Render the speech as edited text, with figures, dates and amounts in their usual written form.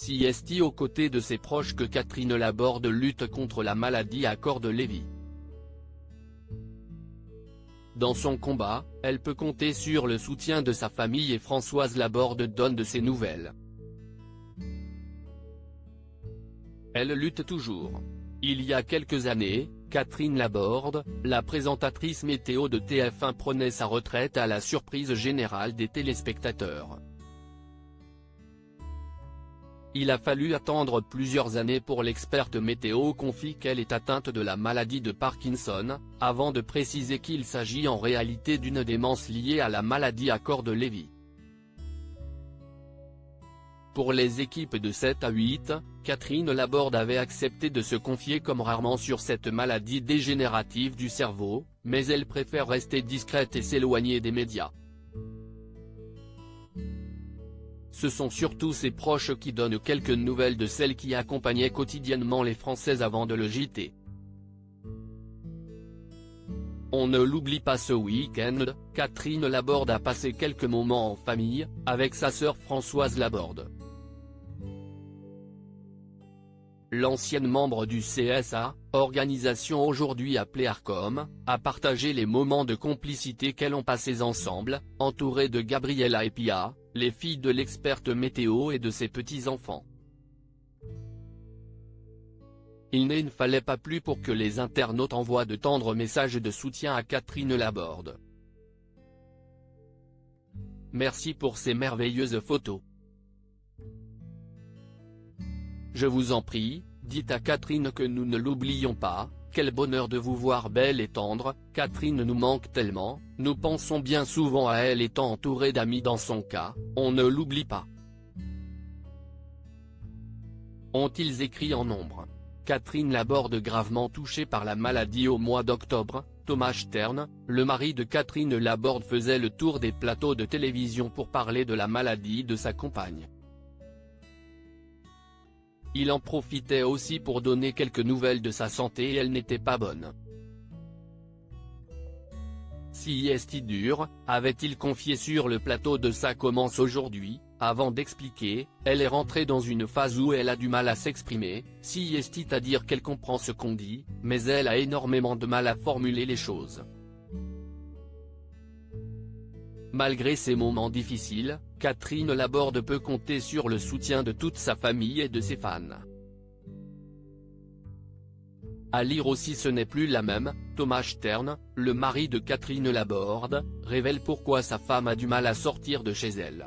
Si est aux côtés de ses proches que Catherine Laborde lutte contre la maladie à corps de Lévy. Dans son combat, elle peut compter sur le soutien de sa famille et Françoise Laborde donne de ses nouvelles. Elle lutte toujours. Il y a quelques années, Catherine Laborde, la présentatrice météo de TF1 prenait sa retraite à la surprise générale des téléspectateurs. Il a fallu attendre plusieurs années pour l'experte météo confie qu'elle est atteinte de la maladie de Parkinson, avant de préciser qu'il s'agit en réalité d'une démence liée à la maladie à corps de Lévy. Pour les équipes de 7 à 8, Catherine Laborde avait accepté de se confier comme rarement sur cette maladie dégénérative du cerveau, mais elle préfère rester discrète et s'éloigner des médias. Ce sont surtout ses proches qui donnent quelques nouvelles de celle qui accompagnait quotidiennement les Françaises avant de le JT. On ne l'oublie pas ce week-end, Catherine Laborde a passé quelques moments en famille, avec sa sœur Françoise Laborde. L'ancienne membre du CSA, organisation aujourd'hui appelée ARCOM, a partagé les moments de complicité qu'elles ont passés ensemble, entourées de Gabriella et Pia, les filles de l'experte météo et de ses petits-enfants. Il ne fallait pas plus pour que les internautes envoient de tendres messages de soutien à Catherine Laborde. Merci pour ces merveilleuses photos. Je vous en prie, dites à Catherine que nous ne l'oublions pas, quel bonheur de vous voir belle et tendre, Catherine nous manque tellement, nous pensons bien souvent à elle étant entourée d'amis dans son cas, on ne l'oublie pas. Ont-ils écrit en nombre. Catherine Laborde gravement touchée par la maladie au mois d'octobre, Thomas Stern, le mari de Catherine Laborde faisait le tour des plateaux de télévision pour parler de la maladie de sa compagne. Il en profitait aussi pour donner quelques nouvelles de sa santé et elle n'était pas bonne. Si est dur, avait-il confié sur le plateau de Ça commence aujourd'hui, avant d'expliquer, elle est rentrée dans une phase où elle a du mal à s'exprimer, si est à dire qu'elle comprend ce qu'on dit, mais elle a énormément de mal à formuler les choses. Malgré ces moments difficiles, Catherine Laborde peut compter sur le soutien de toute sa famille et de ses fans. À lire aussi Ce n'est plus la même, Thomas Stern, le mari de Catherine Laborde, révèle pourquoi sa femme a du mal à sortir de chez elle.